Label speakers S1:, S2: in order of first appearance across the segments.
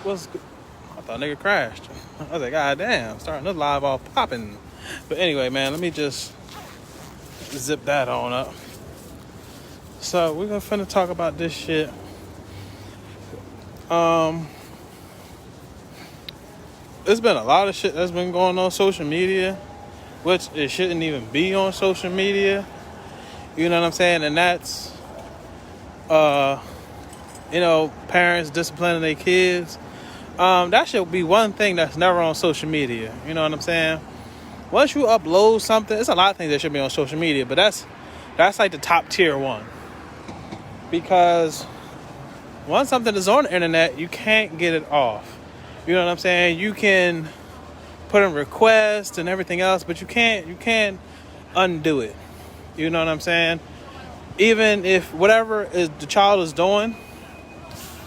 S1: What's good? I thought nigga crashed. I was like, God damn, starting this live off popping. But anyway, man, let me just zip that on up. So we're gonna finna talk about this shit. There's been a lot of shit that's been going on social media, which it shouldn't even be on social media. You know what I'm saying? And that's parents disciplining their kids. That should be one thing that's never on social media. You know what I'm saying? Once you upload something, it's a lot of things that should be on social media, but that's like the top tier one. Because once something is on the internet, you can't get it off. You know what I'm saying? You can put in requests and everything else, but you can't undo it. You know what I'm saying? Even if whatever is the child is doing,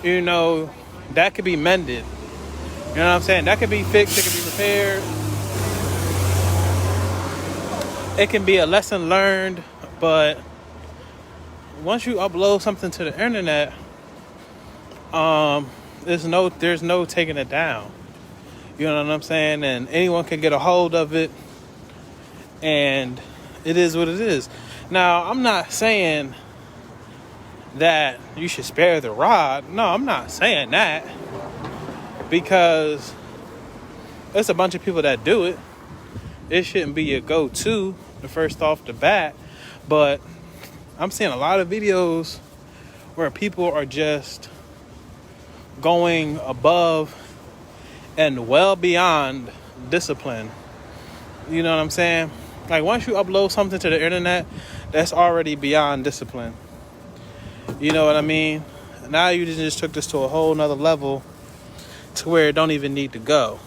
S1: you know, that could be mended. You know what I'm saying? That could be fixed, it could be repaired. It can be a lesson learned, but once you upload something to the internet, there's no taking it down. You know what I'm saying? And anyone can get a hold of it, and it is what it is. Now, I'm not saying that you should spare the rod. No, I'm not saying that, because there's a bunch of people that do it. It shouldn't be your go-to the first off the bat, but I'm seeing a lot of videos where people are just going above and well beyond discipline. You know what I'm saying? Like, once you upload something to the internet, that's already beyond discipline. You know what I mean? Now you just took this to a whole nother level to where it don't even need to go.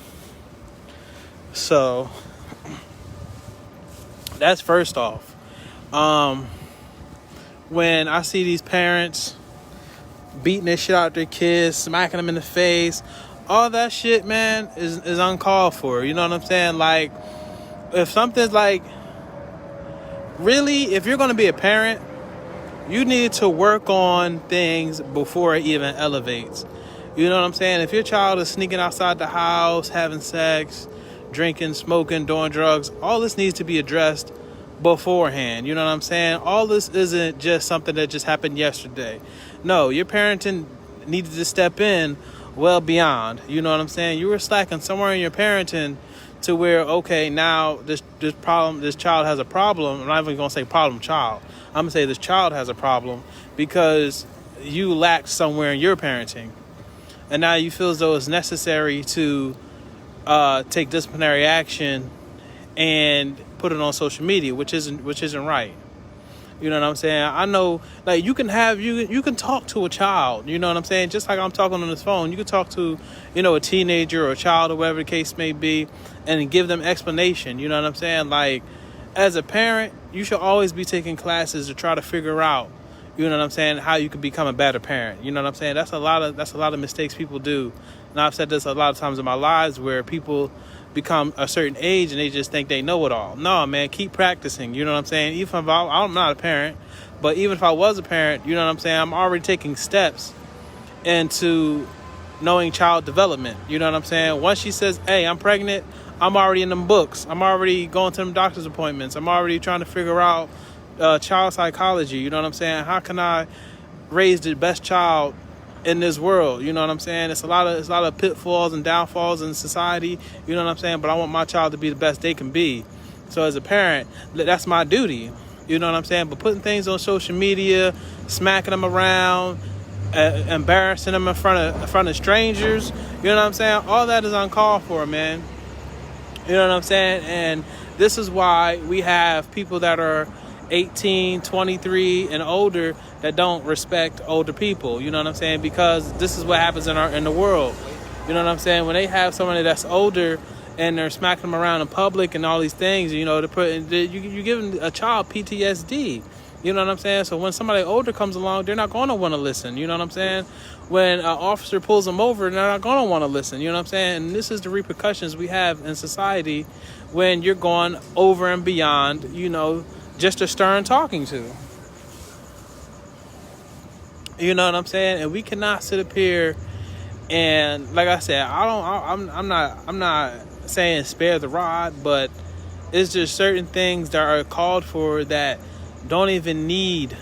S1: So that's first off. When I see these parents beating the shit out of their kids, smacking them in the face, all that shit, man, is uncalled for. You know what I'm saying? Like, if something's like, really, if you're going to be a parent, you need to work on things before it even elevates. You know what I'm saying? If your child is sneaking outside the house, having sex, drinking, smoking, doing drugs, all this needs to be addressed beforehand. You know what I'm saying? All this isn't just something that just happened yesterday. No, your parenting needed to step in well beyond. You know what I'm saying? You were slacking somewhere in your parenting to where, okay, now this child has a problem. I'm not even going to say problem child. I'm going to say this child has a problem because you lacked somewhere in your parenting. And now you feel as though it's necessary to take disciplinary action and put it on social media, which isn't right. You know what I'm saying? I know, like, you can talk to a child, you know what I'm saying? Just like I'm talking on this phone, you can talk to, a teenager or a child or whatever the case may be, and give them explanation. You know what I'm saying? Like, as a parent, you should always be taking classes to try to figure out, you know what I'm saying, how you can become a better parent. You know what I'm saying? That's a lot of mistakes people do. And I've said this a lot of times in my lives, where people become a certain age and they just think they know it all. No, man, keep practicing. You know what I'm saying? Even if I'm not a parent, but even if I was a parent, you know what I'm saying, I'm already taking steps into knowing child development. You know what I'm saying? Once she says, hey, I'm pregnant, I'm already in them books. I'm already going to them doctor's appointments. I'm already trying to figure out child psychology. You know what I'm saying? How can I raise the best child in this world? You know what I'm saying? It's a lot of pitfalls and downfalls in society. You know what I'm saying? But I want my child to be the best they can be. So as a parent, that's my duty. You know what I'm saying? But putting things on social media, smacking them around, embarrassing them in front of strangers, you know what I'm saying? All that is uncalled for, man. You know what I'm saying? And this is why we have people that are 18, 23 and older that don't respect older people. You know what I'm saying? Because this is what happens in the world. You know what I'm saying? When they have somebody that's older and they're smacking them around in public and all these things, you giving a child PTSD. You know what I'm saying? So when somebody older comes along, they're not going to want to listen. You know what I'm saying? When an officer pulls them over, they're not going to want to listen. You know what I'm saying? And this is the repercussions we have in society when you're going over and beyond, just a stern talking to. You know what I'm saying? And we cannot sit up here And like I said, I'm not saying spare the rod, but it's just certain things that are called for that don't even need,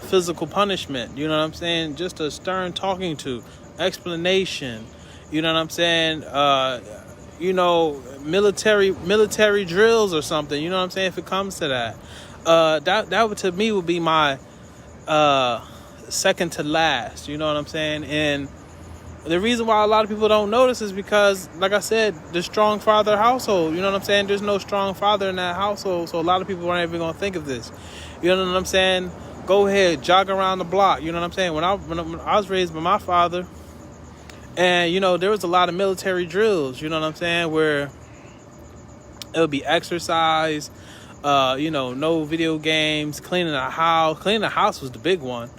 S1: physical punishment. You know what I'm saying? Just a stern talking to, explanation. You know what I'm saying? Military drills or something. You know what I'm saying? If it comes to that, that would, to me, would be my second to last. You know what I'm saying? And the reason why a lot of people don't notice is because, like I said, the strong father household. You know what I'm saying? There's no strong father in that household, so a lot of people aren't even gonna think of this. You know what I'm saying? Go ahead, jog around the block. You know what I'm saying? When I was raised by my father, and there was a lot of military drills. You know what I'm saying? Where it would be exercise. No video games, cleaning the house. Cleaning the house was the big one.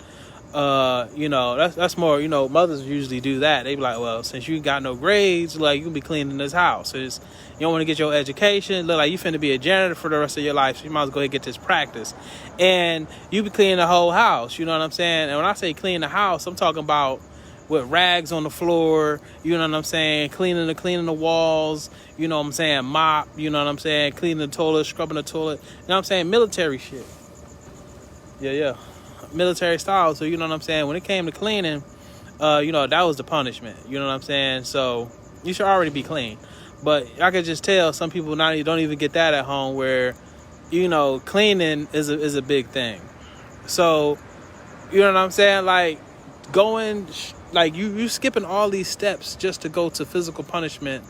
S1: That's more, mothers usually do that. They be like, well, since you got no grades, like, you can be cleaning this house. So you don't want to get your education. Look like you finna be a janitor for the rest of your life. So you might as well go ahead and get this practice. And you be cleaning the whole house. You know what I'm saying? And when I say clean the house, I'm talking about with rags on the floor. You know what I'm saying? Cleaning the walls. You know what I'm saying? Mop. You know what I'm saying? Cleaning the toilet, scrubbing the toilet. You know what I'm saying? Military shit. Yeah. Military style. So you know what I'm saying, when it came to cleaning, that was the punishment. You know what I'm saying? So you should already be clean. But I could just tell some people don't even get that at home, where cleaning is a big thing. So you know what I'm saying, like going, like you skipping all these steps just to go to physical punishment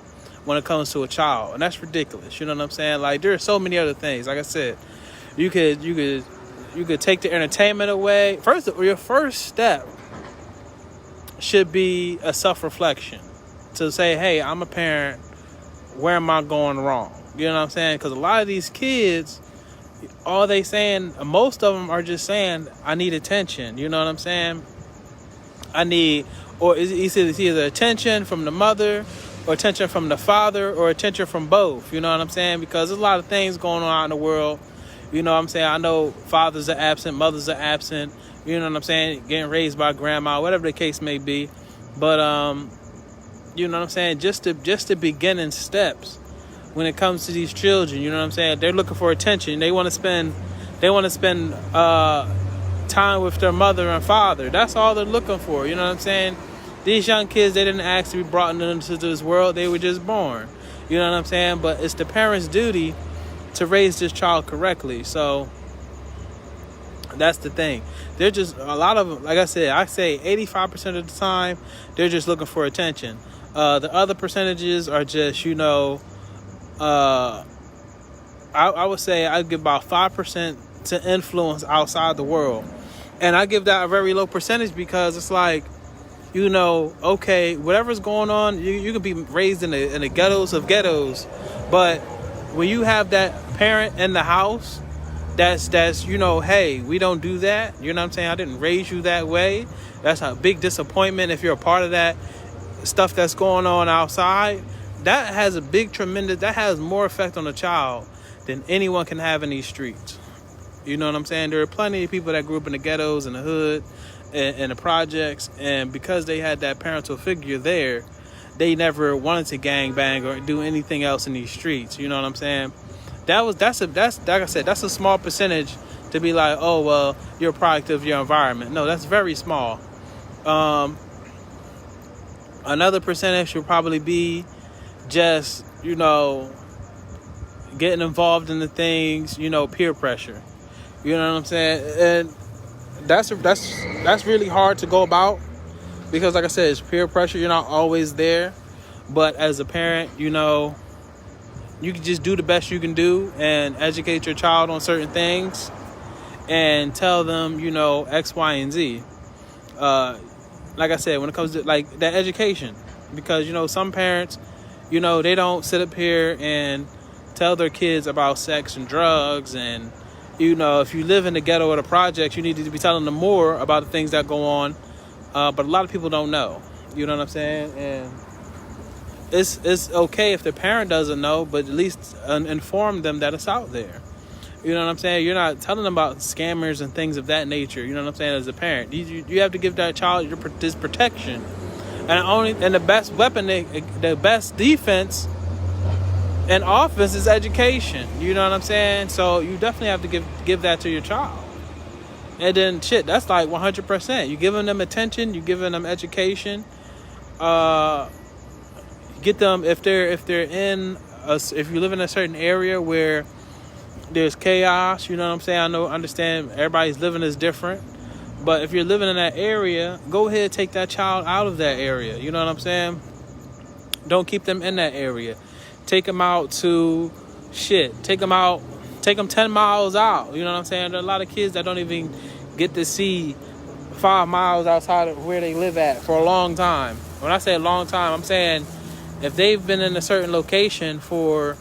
S1: when it comes to a child, and that's ridiculous. You know what I'm saying? Like, there are so many other things. Like I said, you could take the entertainment away. Your first step should be a self-reflection, to say, hey, I'm a parent. Where am I going wrong? You know what I'm saying? Because a lot of these kids, most of them are just saying, I need attention. You know what I'm saying? It's either attention from the mother, or attention from the father, or attention from both. You know what I'm saying? Because there's a lot of things going on out in the world. You know what I'm saying? I know fathers are absent, mothers are absent. You know what I'm saying? Getting raised by grandma, whatever the case may be. But you know what I'm saying? Just the beginning steps when it comes to these children. You know what I'm saying? They're looking for attention. They want to spend time with their mother and father. That's all they're looking for. You know what I'm saying? These young kids, they didn't ask to be brought into this world. They were just born. You know what I'm saying? But it's the parents' duty to raise this child correctly. So that's the thing. They're just, a lot of them, like I say 85% of the time, they're just looking for attention. The other percentages are just, I would say I'd give about 5% to influence outside the world. And I give that a very low percentage, because it's like, okay, whatever's going on, you can be raised in the ghettos of ghettos, but when you have that parent in the house that's hey, we don't do that. You know what I'm saying? I didn't raise you that way. That's a big disappointment if you're a part of that stuff that's going on outside. That has that has more effect on a child than anyone can have in these streets. You know what I'm saying? There are plenty of people that grew up in the ghettos, in the hood, and the projects, and because they had that parental figure there, they never wanted to gangbang or do anything else in these streets. You know what I'm saying? That's like I said, that's a small percentage to be like, oh, well, you're a product of your environment. No, that's very small. Another percentage should probably be just, getting involved in the things, peer pressure. You know what I'm saying? And that's really hard to go about, because like I said, it's peer pressure. You're not always there. But as a parent, you can just do the best you can do and educate your child on certain things and tell them, X, Y, and Z. Like I said, when it comes to like that education, because, some parents, they don't sit up here and tell their kids about sex and drugs. And, if you live in the ghetto or the projects, you need to be telling them more about the things that go on. But a lot of people don't know. You know what I'm saying? And it's okay if the parent doesn't know, but at least inform them that it's out there. You know what I'm saying? You're not telling them about scammers and things of that nature. You know what I'm saying? As a parent, you have to give that child this protection, and the best weapon, the best defense and offense is education. You know what I'm saying? So you definitely have to give that to your child. And then shit, that's like 100%. You giving them attention, you giving them education. Get them if you live in a certain area where there's chaos. You know what I'm saying? Understand everybody's living is different, but if you're living in that area, go ahead, take that child out of that area. You know what I'm saying? Don't keep them in that area. Take them out to shit. Take them 10 miles out. You know what I'm saying? There are a lot of kids that don't even get to see 5 miles outside of where they live at for a long time. When I say a long time, I'm saying if they've been in a certain location for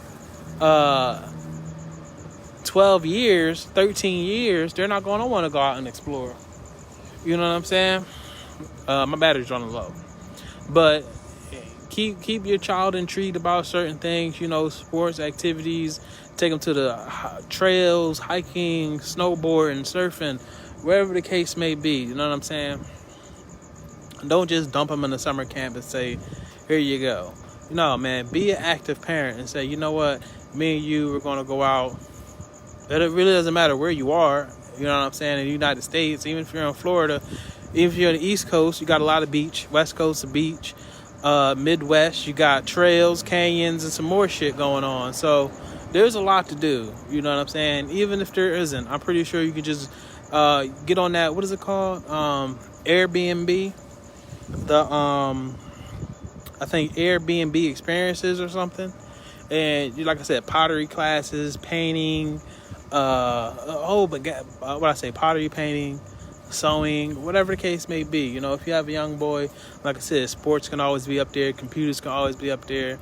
S1: 12 years, 13 years, they're not going to want to go out and explore. You know what I'm saying? My battery's running low. But keep your child intrigued about certain things, you know, sports, activities. Take them to the trails, hiking, snowboarding, surfing, wherever the case may be. You know what I'm saying? Don't just dump them in the summer camp and say, here you go. No, man, be an active parent and say, you know what? Me and you, we're going to go out. It really doesn't matter where you are. You know what I'm saying? In the United States, even if you're in Florida, even if you're on the East Coast, you got a lot of beach. West Coast, the beach. Midwest, you got trails, canyons, and some more shit going on. So there's a lot to do. You know what I'm saying? Even if there isn't, I'm pretty sure you can just get on that. What is it called? Airbnb. I think Airbnb experiences or something. And like I said, pottery classes, painting. Pottery, painting, sewing, whatever the case may be. You know, if you have a young boy, like I said, sports can always be up there, computers can always be up there.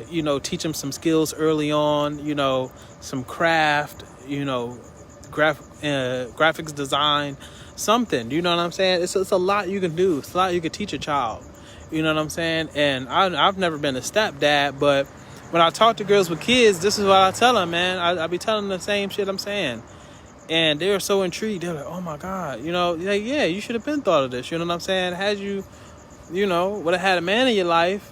S1: You know, teach them some skills early on, you know, some craft, you know, graphics design, something. You know what I'm saying? It's a lot you can do. It's a lot you can teach a child. You know what I'm saying? And I've never been a stepdad, but when I talk to girls with kids, this is what I tell them, man. I be telling them the same shit I'm saying. And they're so intrigued. They're like, oh, my God. You know, like, yeah, you should have been thought of this. You know what I'm saying? Had you, would have had a man in your life,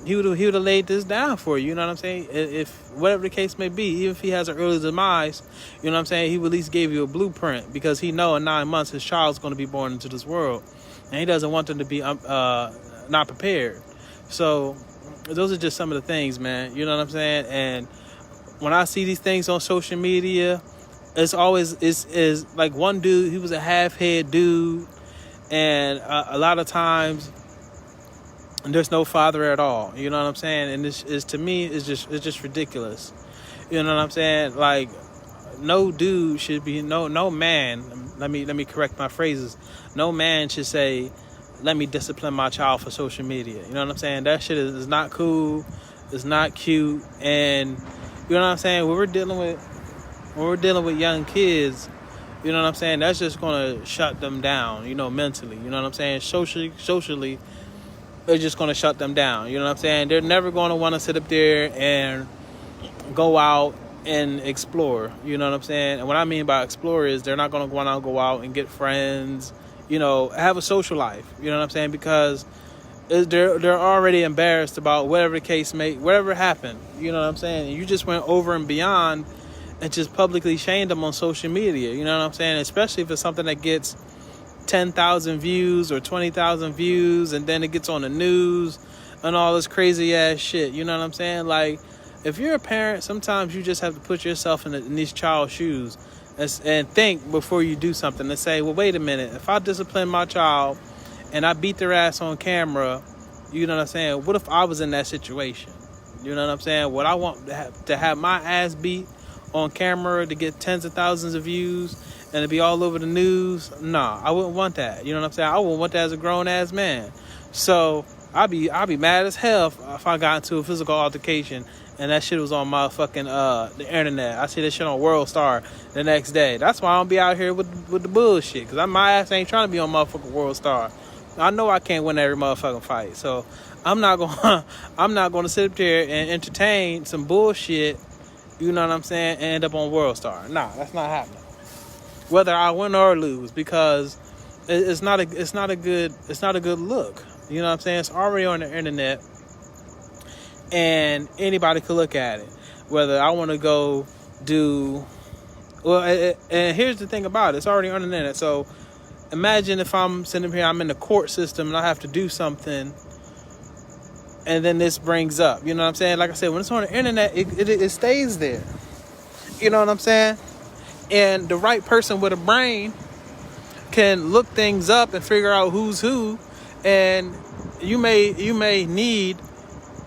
S1: he would have laid this down for you. You know what I'm saying? If whatever the case may be, even if he has an early demise, you know what I'm saying, he would at least give you a blueprint, because he know in 9 months his child's going to be born into this world. And he doesn't want them to be not prepared. So those are just some of the things, man. You know what I'm saying? And when I see these things on social media, it's always is like one dude. He was a half-head dude, and a lot of times there's no father at all. You know what I'm saying? And this is, to me, it's just ridiculous. You know what I'm saying? Like, no dude should be no man. Let me correct my phrases. No man should say, let me discipline my child for social media. You know what I'm saying? That shit is not cool. It's not cute. And you know what I'm saying? When we're dealing with young kids, you know what I'm saying? That's just gonna shut them down, you know, mentally. You know what I'm saying? Socially, it's just gonna shut them down. You know what I'm saying? They're never gonna want to sit up there and go out and explore. You know what I'm saying? And what I mean by explore is they're not gonna want to go out and get friends. You know, have a social life. You know what I'm saying? Because they're already embarrassed about whatever happened. You know what I'm saying? And you just went over and beyond and just publicly shamed them on social media. You know what I'm saying? Especially if it's something that gets 10,000 views or 20,000 views, and then it gets on the news and all this crazy ass shit. You know what I'm saying? Like, if you're a parent, sometimes you just have to put yourself in these child's shoes and think before you do something, and say, well, wait a minute. If I discipline my child and I beat their ass on camera, you know what I'm saying? What if I was in that situation? You know what I'm saying? Would I want to have my ass beat on camera to get tens of thousands of views and to be all over the news? Nah, I wouldn't want that. You know what I'm saying? I wouldn't want that as a grown ass man. So I'd be mad as hell if I got into a physical altercation and that shit was on my fucking the internet. I see that shit on World Star the next day. That's why I don't be out here with the bullshit, because my ass ain't trying to be on motherfucking World Star. I know I can't win every motherfucking fight, so I'm not gonna sit up there and entertain some bullshit You know what I'm saying? And end up on World Star. Nah, that's not happening. Whether I win or lose, because it's not a good look. You know what I'm saying? It's already on the internet, and anybody could look at it. Whether I want to go do, well, and here's the thing about it: it's already on the internet. So imagine if I'm sitting here, I'm in the court system, and I have to do something, and then this brings up. You know what I'm saying? Like I said, when it's on the internet, it stays there. You know what I'm saying? And the right person with a brain can look things up and figure out who's who. And you may need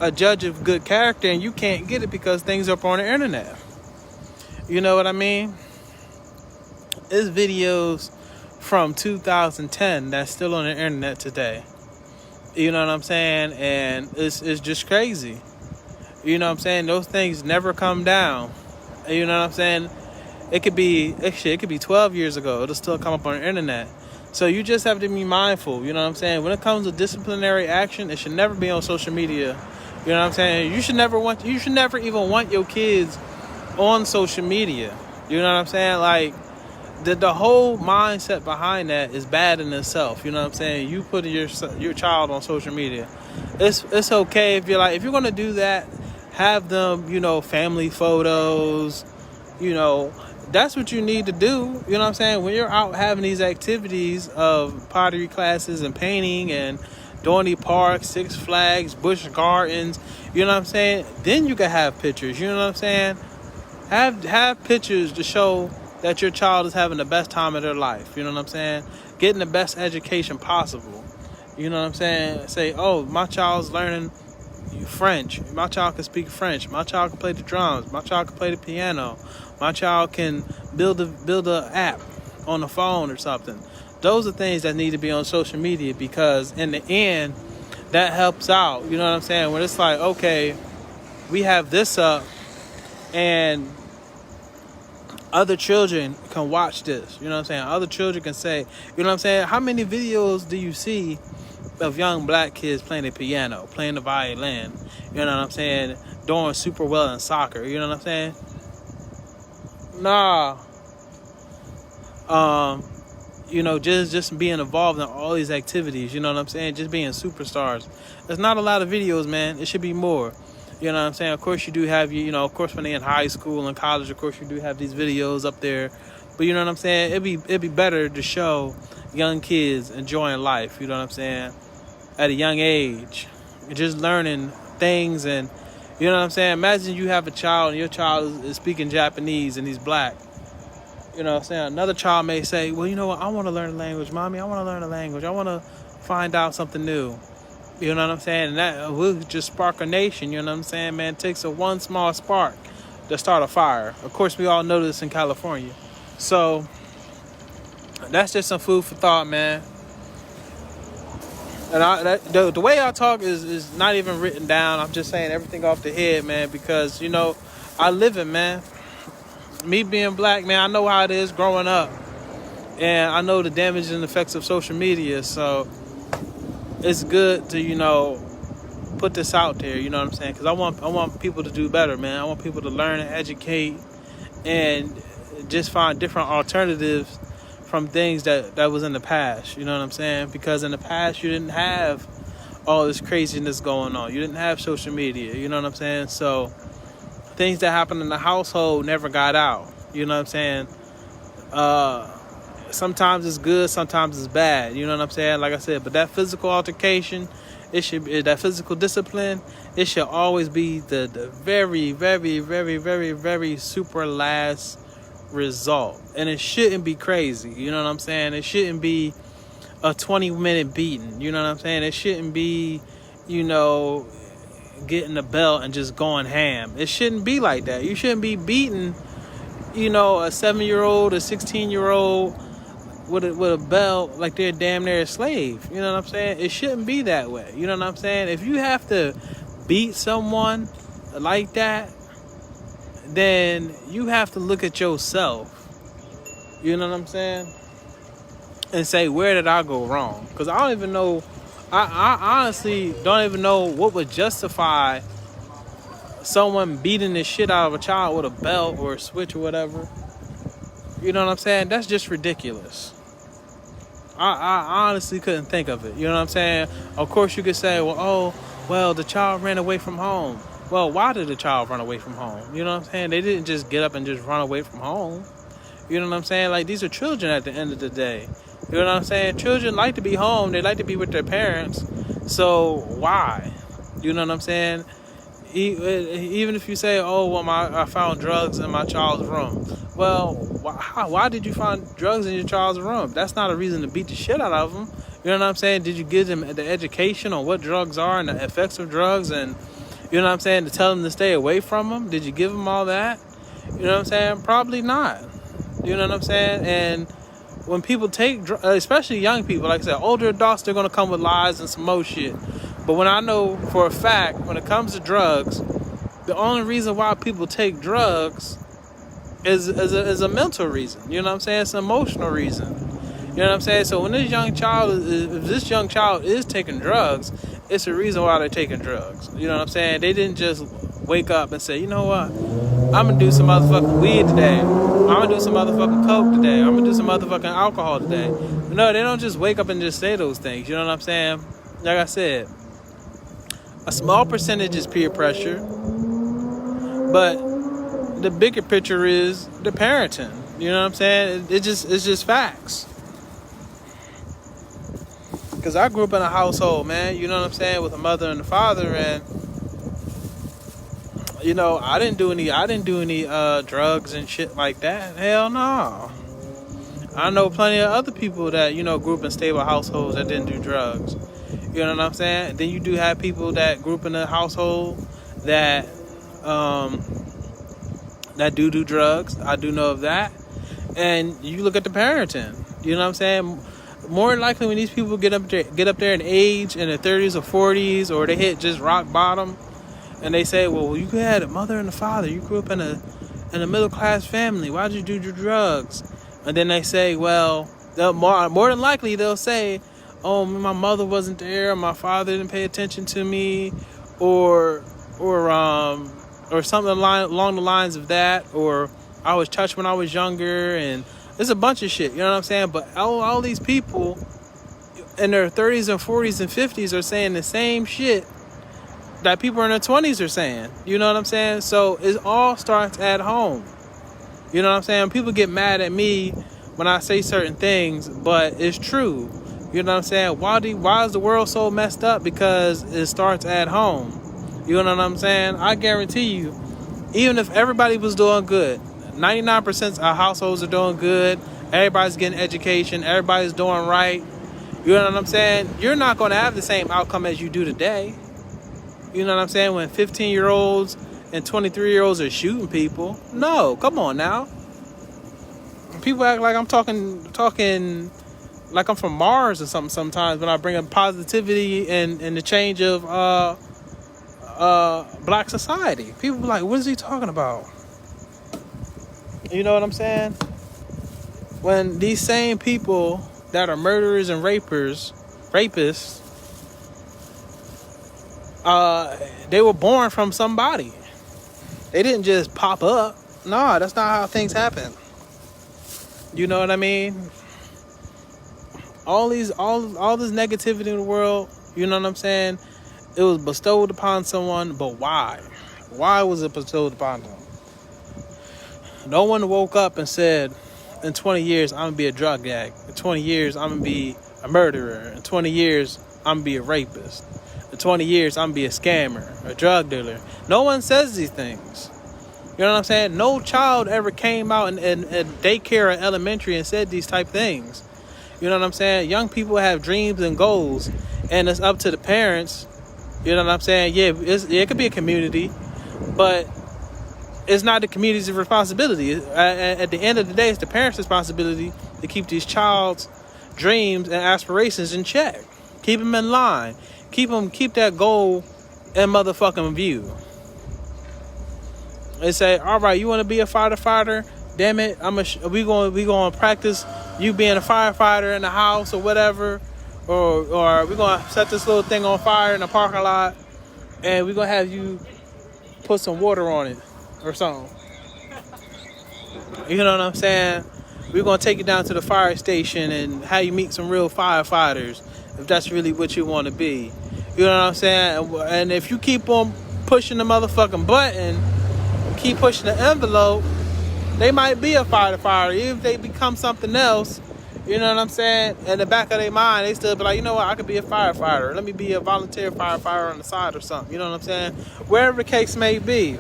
S1: a judge of good character, and you can't get it because things are up on the internet. You know what I mean? There's videos from 2010 that's still on the internet today. You know what I'm saying? And it's just crazy. You know what I'm saying? Those things never come down. You know what I'm saying? It could be 12 years ago. It'll still come up on the internet. So you just have to be mindful. You know what I'm saying? When it comes to disciplinary action, it should never be on social media. You know what I'm saying? You should never even want your kids on social media. You know what I'm saying? Like, the whole mindset behind that is bad in itself. You know what I'm saying? You put your child on social media. It's okay if you're going to do that, have them, family photos, that's what you need to do. You know what I'm saying? When you're out having these activities of pottery classes and painting and Dorney Park, Six Flags, Busch Gardens, you know what I'm saying? Then you can have pictures. You know what I'm saying? Have pictures to show that your child is having the best time of their life. You know what I'm saying? Getting the best education possible. You know what I'm saying? Say, oh, my child's learning French. My child can speak French. My child can play the drums. My child can play the piano. My child can build a app on the phone or something. Those are things that need to be on social media, because in the end, that helps out. You know what I'm saying? When it's like, okay, we have this up, and other children can watch this. You know what I'm saying? Other children can say, you know what I'm saying? How many videos do you see of young black kids playing the piano, playing the violin? You know what I'm saying? Doing super well in soccer. You know what I'm saying? Nah. Just being involved in all these activities. You know what I'm saying? Just being superstars. There's not a lot of videos, man. It should be more. You know what I'm saying? Of course, you do have, of course, when they're in high school and college, of course, you do have these videos up there. But you know what I'm saying? It'd be better to show young kids enjoying life. You know what I'm saying? At a young age, just learning things. And you know what I'm saying? Imagine you have a child and your child is speaking Japanese and he's black. You know what I'm saying? Another child may say, well, you know what? I want to learn a language, Mommy. I want to learn a language. I want to find out something new. You know what I'm saying? And that will just spark a nation. You know what I'm saying, man? It takes one small spark to start a fire. Of course, we all know this in California. So that's just some food for thought, man. And the way I talk is not even written down. I'm just saying everything off the head, man, because, I live it, man. Me being black, man, I know how it is growing up. And I know the damage and effects of social media. So it's good to, put this out there, you know what I'm saying? Because I want people to do better, man. I want people to learn and educate and just find different alternatives from things that was in the past, you know what I'm saying? Because in the past, you didn't have all this craziness going on. You didn't have social media, you know what I'm saying? So things that happened in the household never got out, you know what I'm saying? Sometimes it's good, sometimes it's bad, you know what I'm saying? Like I said, but that physical altercation, that physical discipline, it should always be the very, very, very, very, very super last result. And it shouldn't be crazy, you know what I'm saying? It shouldn't be a 20-minute beating, you know what I'm saying? It shouldn't be, getting the belt and just going ham. It shouldn't be like that. You shouldn't be beating, a 7-year-old, a 16-year-old with a belt like they're damn near a slave. You know what I'm saying? It shouldn't be that way. You know what I'm saying? If you have to beat someone like that, then you have to look at yourself. You know what I'm saying? And say, where did I go wrong? Because I don't even know. I honestly don't even know what would justify someone beating the shit out of a child with a belt or a switch or whatever. You know what I'm saying? That's just ridiculous. I honestly couldn't think of it. You know what I'm saying? Of course you could say, well, the child ran away from home. Well, why did the child run away from home? You know what I'm saying? They didn't just get up and just run away from home. You know what I'm saying? Like, these are children at the end of the day. You know what I'm saying? Children like to be home. They like to be with their parents. So why? You know what I'm saying? Even if you say, I found drugs in my child's room. Well, why did you find drugs in your child's room? That's not a reason to beat the shit out of them. You know what I'm saying? Did you give them the education on what drugs are and the effects of drugs, and you know what I'm saying, to tell them to stay away from them? Did you give them all that? You know what I'm saying? Probably not. You know what I'm saying? And when people take, especially young people, like I said, older adults, they're going to come with lies and some more shit. But when I know for a fact, when it comes to drugs, the only reason why people take drugs is a mental reason. You know what I'm saying? It's an emotional reason. You know what I'm saying? So when if this young child is taking drugs, it's a reason why they're taking drugs. You know what I'm saying? They didn't just wake up and say, you know what? I'm going to do some motherfucking weed today. I'm going to do some motherfucking coke today. I'm going to do some motherfucking alcohol today. No, they don't just wake up and just say those things. You know what I'm saying? Like I said, a small percentage is peer pressure, but the bigger picture is the parenting. You know what I'm saying? It's just facts. Because I grew up in a household, man, you know what I'm saying, with a mother and a father, and you know, I didn't do any drugs and shit like that. Hell no. I know plenty of other people that, you know, grew up in stable households that didn't do drugs. You know what I'm saying? Then you do have people that grew up in a household that that do drugs. I do know of that. And you look at the parenting. You know what I'm saying? More than likely, when these people get up there in age, in their 30s or 40s, or they hit just rock bottom, and they say, well, you had a mother and a father. You grew up in a middle class family. Why'd you do your drugs? And then they say, well, more than likely they'll say, oh, my mother wasn't there, or my father didn't pay attention to me, or something along the lines of that, or I was touched when I was younger, and there's a bunch of shit, you know what I'm saying? But all these people in their 30s and 40s and 50s are saying the same shit that people in their 20s are saying. You know what I'm saying? So it all starts at home. You know what I'm saying? People get mad at me when I say certain things, but it's true. You know what I'm saying? Why is the world so messed up? Because it starts at home. You know what I'm saying? I guarantee you, even if everybody was doing good, 99% of households are doing good, everybody's getting education, everybody's doing right, you know what I'm saying? You're not going to have the same outcome as you do today. You know what I'm saying? When 15-year-olds and 23-year-olds are shooting people. No, come on now. People act like I'm talking like I'm from Mars or something sometimes when I bring up positivity and the change of black society. People be like, what is he talking about? You know what I'm saying? When these same people that are murderers and rapists, they were born from somebody. They didn't just pop up. No, that's not how things happen. You know what I mean? All this negativity in the world, you know what I'm saying? It was bestowed upon someone, but why? Why was it bestowed upon them? No one woke up and said, in 20 years, I'm going to be a drug addict. In 20 years, I'm going to be a murderer. In 20 years, I'm going to be a rapist. In 20 years, I'm going to be a scammer, a drug dealer. No one says these things. You know what I'm saying? No child ever came out in daycare or elementary and said these type things. You know what I'm saying? Young people have dreams and goals, and it's up to the parents. You know what I'm saying? Yeah, it could be a community, but it's not the community's responsibility. At the end of the day, it's the parents' responsibility to keep these child's dreams and aspirations in check. Keep them in line. Keep that goal in motherfucking view. They say, all right, you want to be a firefighter? Damn it, we going to practice you being a firefighter in the house or whatever, or we're going to set this little thing on fire in the parking lot, and we're going to have you put some water on it or something. You know what I'm saying? We're going to take you down to the fire station and have you meet some real firefighters if that's really what you want to be. You know what I'm saying? And if you keep on pushing the motherfucking button, keep pushing the envelope, they might be a firefighter. Even if they become something else, you know what I'm saying? In the back of their mind, they still be like, you know what? I could be a firefighter. Let me be a volunteer firefighter on the side or something. You know what I'm saying? Wherever the case may be.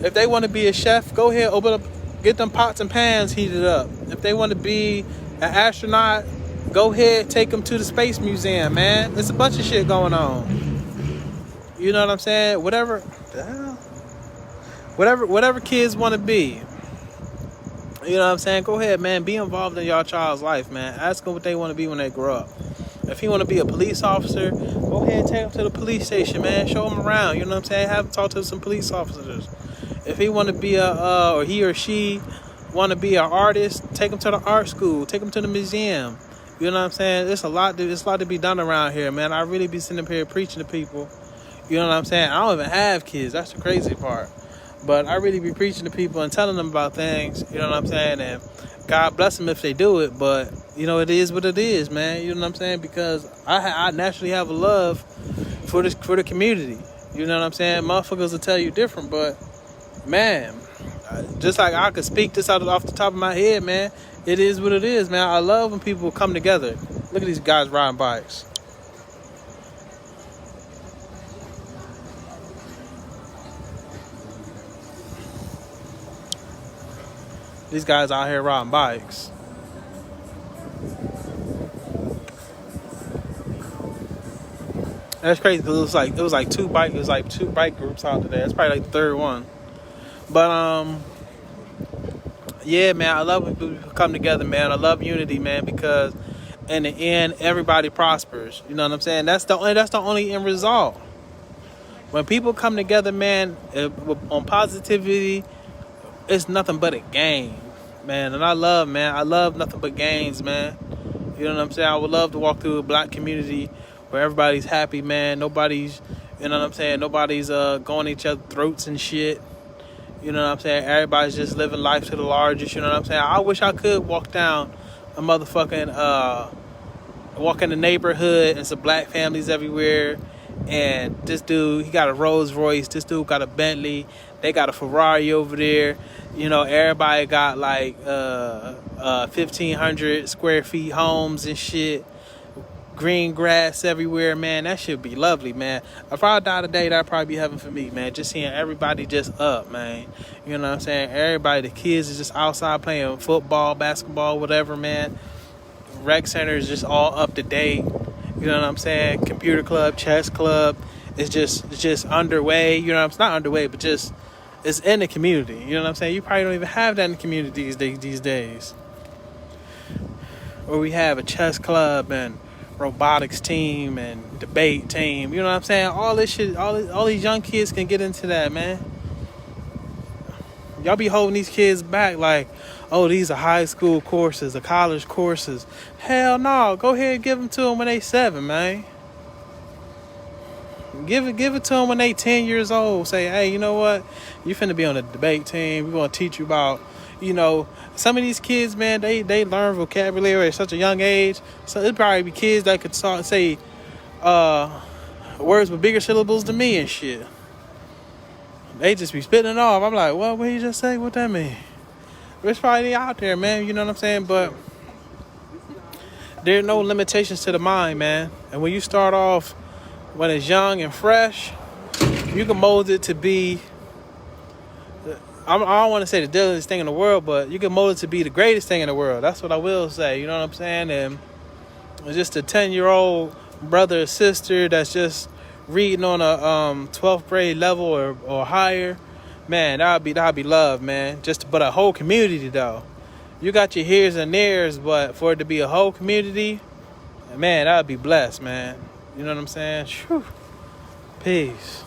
S1: If they want to be a chef, go ahead, open up, get them pots and pans heated up. If they want to be an astronaut, go ahead, take them to the space museum, man. There's a bunch of shit going on. You know what I'm saying? Whatever kids want to be. You know what I'm saying? Go ahead, man. Be involved in your child's life, man. Ask them what they want to be when they grow up. If he want to be a police officer, go ahead and take him to the police station, man. Show him around. You know what I'm saying? Have him talk to some police officers. If he want to be or he or she want to be an artist, take him to the art school. Take him to the museum. You know what I'm saying? There's a lot to be done around here, man. I really be sitting up here preaching to people. You know what I'm saying? I don't even have kids. That's the crazy part. But I really be preaching to people and telling them about things. You know what I'm saying? And God bless them if they do it. But, you know, it is what it is, man. You know what I'm saying? Because I naturally have a love for the community. You know what I'm saying? Motherfuckers will tell you different, but man, just like I could speak this out off the top of my head, man, it is what it is, man. I love when people come together. Look at these guys riding bikes. These guys out here riding bikes. That's crazy because it was like two bike groups out today. That's probably like the third one. But yeah, man, I love when people come together, man. I love unity, man, because in the end, everybody prospers. You know what I'm saying? That's the only end result. When people come together, man, on positivity, it's nothing but a game, man. And I love nothing but gains, man. You know what I'm saying? I would love to walk through a black community where everybody's happy, man. Nobody's, you know what I'm saying? Nobody's going each other's throats and shit. You know what I'm saying? Everybody's just living life to the largest. You know what I'm saying? I wish I could walk down a motherfucking walk in the neighborhood and some black families everywhere. And this dude, he got a Rolls Royce. This dude got a Bentley. They got a Ferrari over there. You know, everybody got like 1,500 square feet homes and shit. Green grass everywhere, man. That should be lovely, man. If I die today, that'd probably be heaven for me, man. Just seeing everybody just up, man. You know what I'm saying? Everybody, the kids is just outside playing football, basketball, whatever, man. Rec center is just all up to date. You know what I'm saying? Computer club, chess club. It's just underway. You know, it's not underway, but just it's in the community. You know what I'm saying? You probably don't even have that in the community these days. Where we have a chess club and robotics team and debate team. You know what I'm saying? All this shit, all these young kids can get into that, man. Y'all be holding these kids back like, oh, these are high school courses, or college courses. Hell no. Go ahead and give them to them when they 7, man. Give it to them when they 10 years old. Say, hey, you know what? You finna be on the debate team. We're going to teach you about, you know, some of these kids, man, they learn vocabulary at such a young age. So it'd probably be kids that could say words with bigger syllables than me and shit. They just be spitting it off. I'm like, what did you just say? What that mean? It's probably out there, man. You know what I'm saying? But there are no limitations to the mind, man. And when you start off when it's young and fresh, you can mold it to be, I don't want to say the deadliest thing in the world, but you can mold it to be the greatest thing in the world. That's what I will say. You know what I'm saying? And it's just a 10-year-old brother or sister that's just reading on a 12th grade level or higher. Man, that'd be love, man. But a whole community, though. You got your here's and there's, but for it to be a whole community, man, that'd be blessed, man. You know what I'm saying? Whew. Peace.